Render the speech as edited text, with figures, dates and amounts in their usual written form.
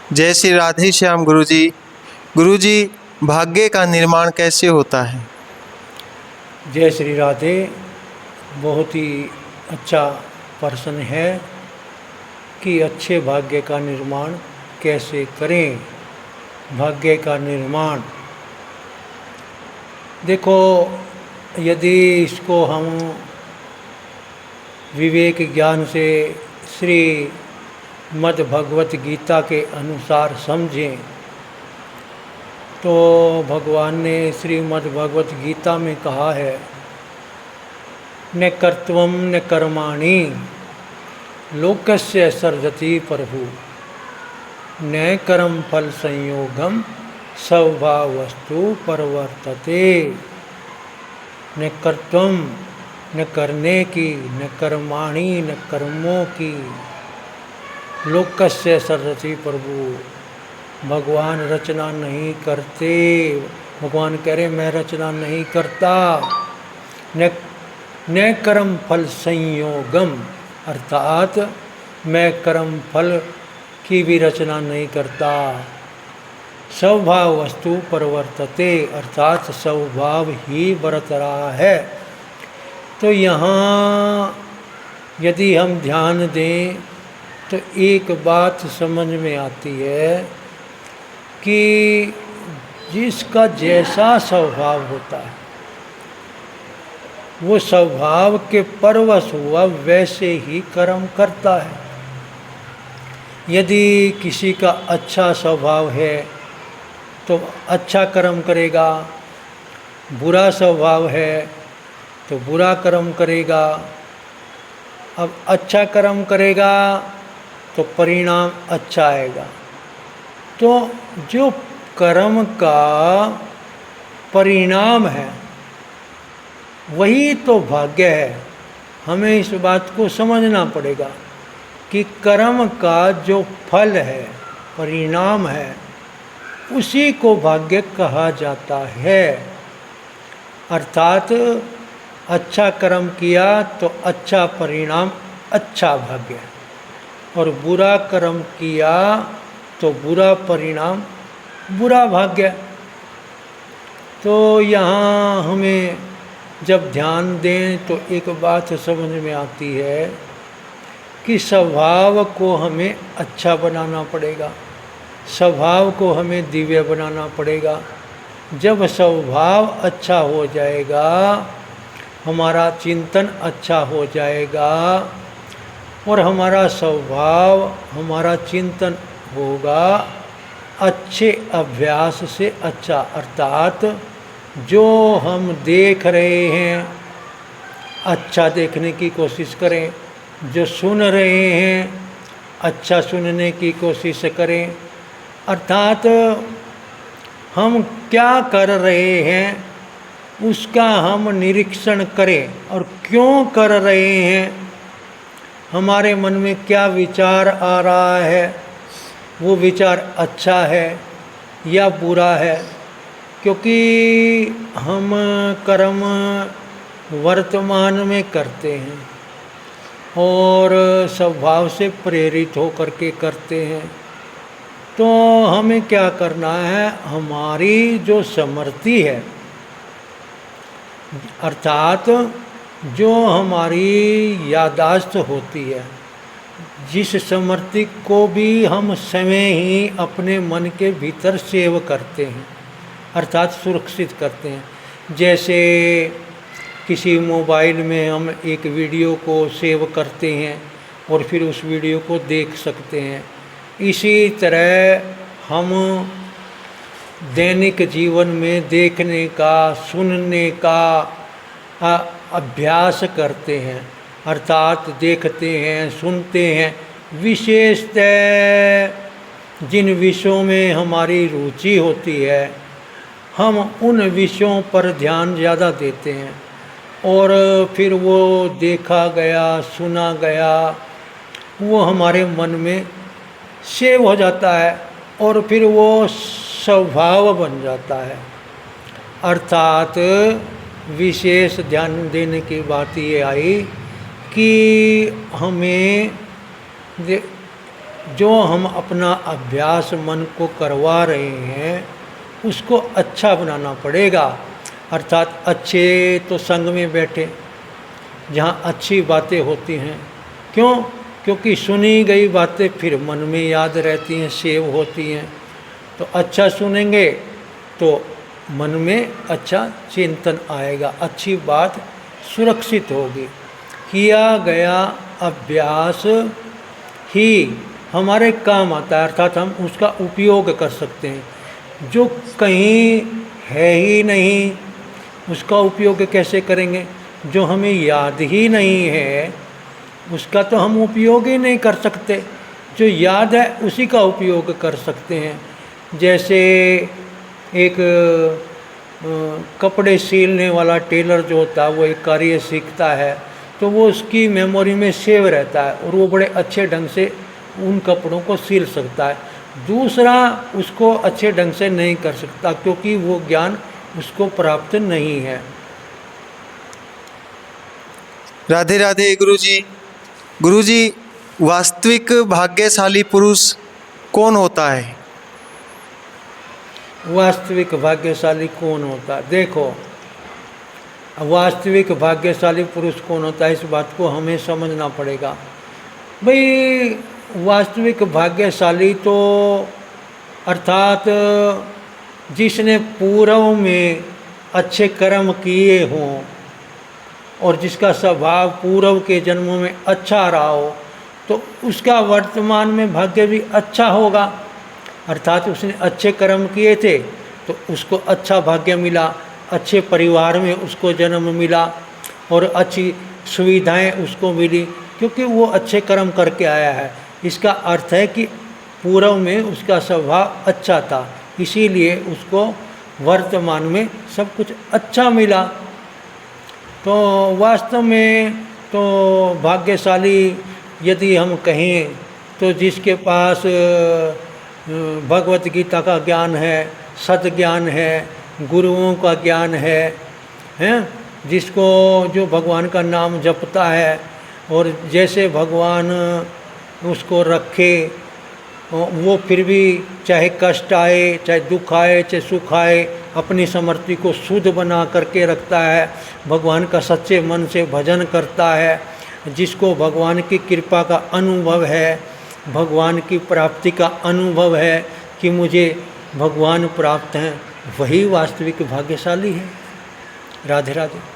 जय श्री राधे श्याम गुरुजी। गुरुजी, भाग्य का निर्माण कैसे होता है? जय श्री राधे। बहुत ही अच्छा प्रश्न है कि अच्छे भाग्य का निर्माण कैसे करें। भाग्य का निर्माण, देखो, यदि इसको हम विवेक ज्ञान से श्री मद् भगवत गीता के अनुसार समझें तो भगवान ने श्रीमद् भगवत गीता में कहा है, न कर्तव्यम न कर्माणि लोकस्य सर्जति प्रभु, न कर्म फल संयोगम स्वभावस्तु परिवर्तते। न कर्तव्यम, न करने की, न कर्माणि, न कर्मों की, लोकस्य सर्जति प्रभु, भगवान रचना नहीं करते। भगवान कह रहे मैं रचना नहीं करता। न कर्म फल संयोगम, अर्थात मैं कर्म फल की भी रचना नहीं करता। स्वभाव वस्तु परिवर्तते, अर्थात स्वभाव ही बरत रहा है। तो यहाँ यदि हम ध्यान दें तो एक बात समझ में आती है कि जिसका जैसा स्वभाव होता है वो स्वभाव के परवश हुआ वैसे ही कर्म करता है। यदि किसी का अच्छा स्वभाव है तो अच्छा कर्म करेगा, बुरा स्वभाव है तो बुरा कर्म करेगा। अब अच्छा कर्म करेगा तो परिणाम अच्छा आएगा। तो जो कर्म का परिणाम है वही तो भाग्य है। हमें इस बात को समझना पड़ेगा कि कर्म का जो फल है, परिणाम है, उसी को भाग्य कहा जाता है। अर्थात अच्छा कर्म किया तो अच्छा परिणाम, अच्छा भाग्य, और बुरा कर्म किया तो बुरा परिणाम, बुरा भाग्य। तो यहाँ हमें जब ध्यान दें तो एक बात समझ में आती है कि स्वभाव को हमें अच्छा बनाना पड़ेगा, स्वभाव को हमें दिव्य बनाना पड़ेगा। जब स्वभाव अच्छा हो जाएगा, हमारा चिंतन अच्छा हो जाएगा और हमारा स्वभाव, हमारा चिंतन होगा अच्छे अभ्यास से अच्छा। अर्थात जो हम देख रहे हैं अच्छा देखने की कोशिश करें, जो सुन रहे हैं अच्छा सुनने की कोशिश करें। अर्थात हम क्या कर रहे हैं उसका हम निरीक्षण करें, और क्यों कर रहे हैं, हमारे मन में क्या विचार आ रहा है, वो विचार अच्छा है या बुरा है। क्योंकि हम कर्म वर्तमान में करते हैं और स्वभाव से प्रेरित होकर के करते हैं। तो हमें क्या करना है, हमारी जो समृद्धि है, अर्थात जो हमारी यादाश्त होती है, जिस स्मृति को भी हम समय ही अपने मन के भीतर सेव करते हैं, अर्थात सुरक्षित करते हैं। जैसे किसी मोबाइल में हम एक वीडियो को सेव करते हैं और फिर उस वीडियो को देख सकते हैं, इसी तरह हम दैनिक जीवन में देखने का, सुनने का अभ्यास करते हैं। अर्थात देखते हैं, सुनते हैं। विशेषतः जिन विषयों में हमारी रुचि होती है हम उन विषयों पर ध्यान ज़्यादा देते हैं, और फिर वो देखा गया, सुना गया, वो हमारे मन में सेव हो जाता है और फिर वो स्वभाव बन जाता है। अर्थात विशेष ध्यान देने की बात ये आई कि हमें जो हम अपना अभ्यास मन को करवा रहे हैं उसको अच्छा बनाना पड़ेगा। अर्थात अच्छे तो संग में बैठे जहाँ अच्छी बातें होती हैं। क्यों? क्योंकि सुनी गई बातें फिर मन में याद रहती हैं, सेव होती हैं। तो अच्छा सुनेंगे तो मन में अच्छा चिंतन आएगा, अच्छी बात सुरक्षित होगी। किया गया अभ्यास ही हमारे काम आता है, अर्थात हम उसका उपयोग कर सकते हैं। जो कहीं है ही नहीं उसका उपयोग कैसे करेंगे? जो हमें याद ही नहीं है उसका तो हम उपयोग ही नहीं कर सकते। जो याद है उसी का उपयोग कर सकते हैं। जैसे एक कपड़े सिलने वाला टेलर जो होता है वो एक कार्य सीखता है तो वो उसकी मेमोरी में सेव रहता है और वो बड़े अच्छे ढंग से उन कपड़ों को सिल सकता है। दूसरा उसको अच्छे ढंग से नहीं कर सकता क्योंकि वो ज्ञान उसको प्राप्त नहीं है। राधे राधे गुरुजी। गुरुजी, वास्तविक भाग्यशाली पुरुष कौन होता है? वास्तविक भाग्यशाली कौन होता है? देखो, वास्तविक भाग्यशाली पुरुष कौन होता है इस बात को हमें समझना पड़ेगा। भाई वास्तविक भाग्यशाली तो अर्थात जिसने पूर्व में अच्छे कर्म किए हों और जिसका स्वभाव पूर्व के जन्मों में अच्छा रहा हो तो उसका वर्तमान में भाग्य भी अच्छा होगा। अर्थात उसने अच्छे कर्म किए थे तो उसको अच्छा भाग्य मिला, अच्छे परिवार में उसको जन्म मिला और अच्छी सुविधाएं उसको मिली क्योंकि वो अच्छे कर्म करके आया है। इसका अर्थ है कि पूर्व में उसका स्वभाव अच्छा था, इसीलिए उसको वर्तमान में सब कुछ अच्छा मिला। तो वास्तव में तो भाग्यशाली यदि हम कहें तो जिसके पास भगवत गीता का ज्ञान है, सत ज्ञान है, गुरुओं का ज्ञान है, हैं, जिसको जो भगवान का नाम जपता है और जैसे भगवान उसको रखे वो फिर भी चाहे कष्ट आए, चाहे दुख आए, चाहे सुख आए, अपनी समृद्धि को शुद्ध बना करके रखता है, भगवान का सच्चे मन से भजन करता है। जिसको भगवान की कृपा का अनुभव है, भगवान की प्राप्ति का अनुभव है कि मुझे भगवान प्राप्त हैं, वही वास्तविक भाग्यशाली है। राधे राधे।